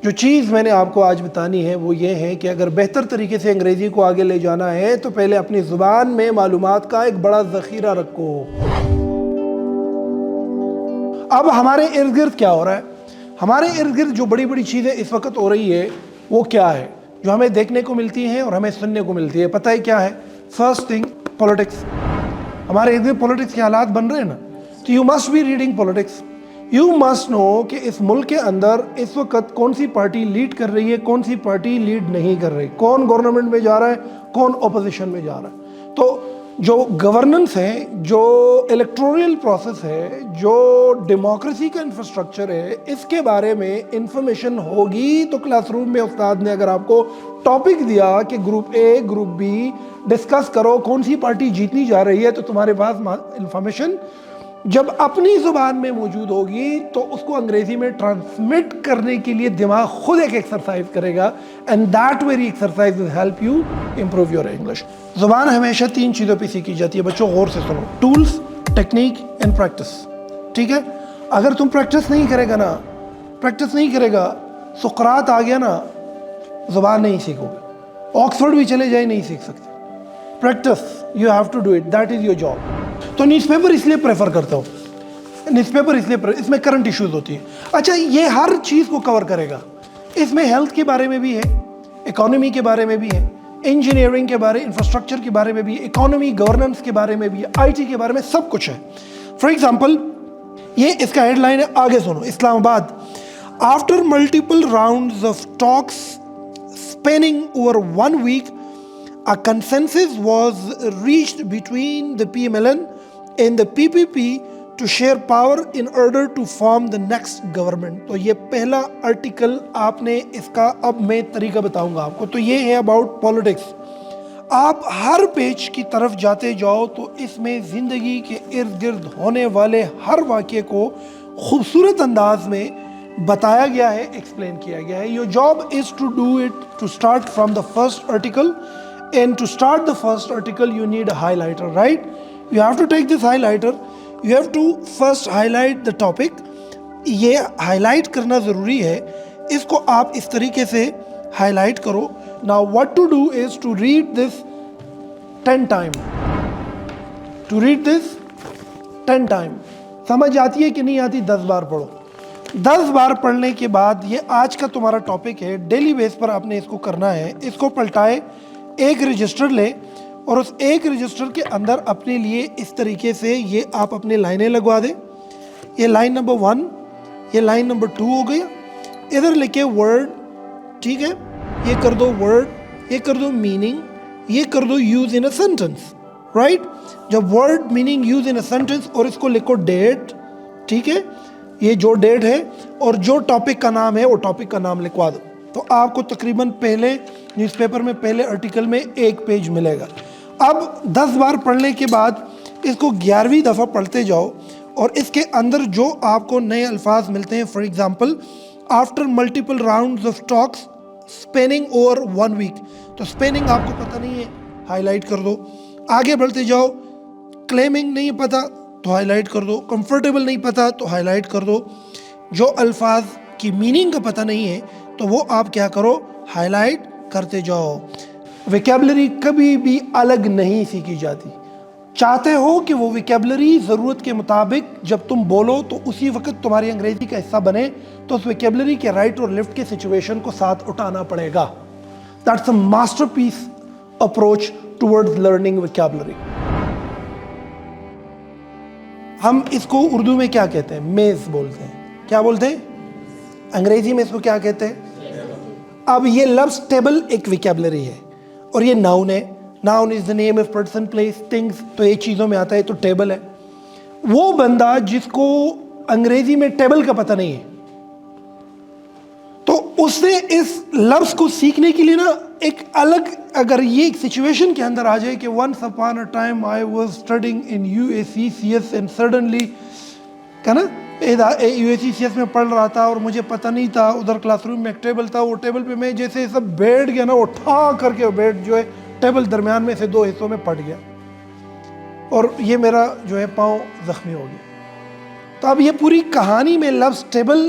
جو چیز میں نے آپ کو آج بتانی ہے وہ یہ ہے کہ اگر بہتر طریقے سے انگریزی کو آگے لے جانا ہے تو پہلے اپنی زبان میں معلومات کا ایک بڑا ذخیرہ رکھو۔ اب ہمارے ارد گرد کیا ہو رہا ہے؟ ہمارے ارد گرد جو بڑی بڑی چیزیں اس وقت ہو رہی ہے وہ کیا ہے جو ہمیں دیکھنے کو ملتی ہیں اور ہمیں سننے کو ملتی ہے؟ پتہ ہے کیا ہے؟ First thing, politics. ہمارے ارد گرد پولیٹکس کے حالات بن رہے ہیں نا، تو you must be reading politics. You must know کہ اس ملک کے اندر اس وقت کون سی پارٹی لیڈ کر رہی ہے، کون سی پارٹی لیڈ نہیں کر رہی، کون گورنمنٹ میں جا رہا ہے، کون اپوزیشن میں جا رہا ہے۔ تو جو گورننس ہے، جو الیکٹورل پروسیس ہے، جو ڈیموکریسی کا انفراسٹرکچر ہے، اس کے بارے میں انفارمیشن ہوگی تو کلاس روم میں استاد نے اگر آپ کو ٹاپک دیا کہ group a group B discuss کرو کون سی پارٹی جیتنی جا رہی ہے، تو تمہارے پاس انفارمیشن جب اپنی زبان میں موجود ہوگی تو اس کو انگریزی میں ٹرانسمٹ کرنے کے لیے دماغ خود ایک ایکسرسائز کرے گا، and that very exercise will help you improve your English. زبان ہمیشہ 3 چیزوں پہ سیکھی جاتی ہے بچوں، غور سے سنو، ٹولز، ٹیکنیک اینڈ پریکٹس، ٹھیک ہے؟ اگر تم پریکٹس نہیں کرے گا سقراط آ گیا نا، زبان نہیں سیکھو گے، آکسفورڈ بھی چلے جائے نہیں سیکھ سکتے۔ Practice, you have to do it, that is your job. تو نیوز پیپر اس لیے پریفر کرتا ہوں، نیوز پیپر اس لیے اس میں کرنٹ ایشوز ہوتی ہیں۔ اچھا، یہ ہر چیز کو کور کرے گا، اس میں ہیلتھ کے بارے میں بھی ہے، اکانومی کے بارے میں بھی ہے، انجینئرنگ کے بارے، انفراسٹرکچر کے بارے میں بھی ہے، اکانومی گورننس کے بارے میں بھی ہے، آئی ٹی کے بارے میں، سب کچھ ہے۔ فار ایگزامپل، یہ اس کا ہیڈ لائن ہے، آگے سنو، اسلام آباد after multiple rounds of talks spanning over 1 week, a consensus was reached between the PMLN and the PPP to share power in order to form the next government۔ تو یہ پہلا article آپ نے اس کا، اب میں طریقہ بتاؤں گا آپ کو۔ تو یہ ہے اباؤٹ پولیٹکس۔ آپ ہر پیج کی طرف جاتے جاؤ تو اس میں زندگی کے ارد گرد ہونے والے ہر واقعے کو خوبصورت انداز میں بتایا گیا ہے، ایکسپلین کیا گیا ہے۔ Your job is to do it, to start from the first article, and to start the first article you need a highlighter, right? You have to take this highlighter, you have to first highlight the topic. یہ highlight کرنا ضروری ہے، اس کو آپ اس طریقے سے ہائی لائٹ کرو۔ Now what to do is to read this 10 time, to read this 10 time. سمجھ آتی ہے کہ نہیں آتی؟ 10 بار پڑھو۔ 10 بار پڑھنے کے بعد، یہ آج کا تمہارا ٹاپک ہے، ڈیلی بیس پر آپ نے اس کو کرنا ہے۔ اس کو پلٹائے، ایک رجسٹر لے اور اس ایک رجسٹر کے اندر اپنے لیے اس طریقے سے یہ آپ اپنے لائنیں لگوا دیں۔ یہ لائن نمبر 1، یہ لائن نمبر 2 ہو گیا۔ ادھر لکھے ورڈ، ٹھیک ہے؟ یہ کر دو ورڈ، یہ کر دو میننگ، یہ کر دو یوز ان اے سینٹنس، رائٹ؟ جب ورڈ، میننگ، یوز ان اے سینٹنس، اور اس کو لکھو ڈیٹ، ٹھیک ہے؟ یہ جو ڈیٹ ہے اور جو ٹاپک کا نام ہے وہ ٹاپک کا نام لکھوا دو، تو آپ کو تقریباً پہلے نیوز پیپر میں پہلے آرٹیکل میں 1 پیج ملے گا۔ اب 10 بار پڑھنے کے بعد اس کو 11ویں دفعہ پڑھتے جاؤ، اور اس کے اندر جو آپ کو نئے الفاظ ملتے ہیں، for example after multiple rounds of talks spanning over 1 week, تو اسپیننگ آپ کو پتہ نہیں ہے، ہائی لائٹ کر دو۔ آگے بڑھتے جاؤ، کلیمنگ نہیں پتہ تو ہائی لائٹ کر دو، کمفرٹیبل نہیں پتہ تو ہائی لائٹ کر دو، جو الفاظ کی میننگ کا پتہ نہیں ہے تو وہ آپ کیا کرو، ہائی لائٹ کرتے جاؤ۔ ویکیبلری کبھی بھی الگ نہیں سیکھی جاتی۔ چاہتے ہو کہ وہ ویکیبلری ضرورت کے مطابق جب تم بولو تو اسی وقت تمہاری انگریزی کا حصہ بنے، تو اس ویکیبلری کے رائٹ اور لیفٹ کے سچویشن کو ساتھ اٹھانا پڑے گا۔ That's a masterpiece approach towards learning vocabulary. ہم اس کو اردو میں کیا کہتے ہیں؟ میز بولتے ہیں۔ کیا بولتے ہیں؟ انگریزی میں اس کو کیا کہتے ہیں؟ اب یہ لفظ ٹیبل ایک ویکیبلری ہے، اور یہ ناؤن ہے۔ Noun is the name of person, place, things, تو یہ چیزوں میں آتا ہے، تو ٹیبل ہے۔ وہ بندہ جس کو انگریزی میں ٹیبل کا پتہ نہیں ہے، تو اس نے اس لفظ کو سیکھنے کے لیے نا ایک الگ، اگر یہ ایک سچویشن کے اندر آ جائے کہ once upon a time I was studying in UACCS and suddenly کہ نا UACCS میں پڑھ رہا تھا اور مجھے پتہ نہیں تھا، ادھر کلاس روم میں ایک ٹیبل تھا، وہ ٹیبل پہ میں جیسے سب بیٹھ گیا نا، اٹھا کر کے بیٹھ جو ہے ٹیبل درمیان میں سے 2 حصوں میں پڑ گیا، اور یہ میرا جو ہے پاؤں زخمی ہو گیا۔ تو اب یہ پوری کہانی میں لفظ ٹیبل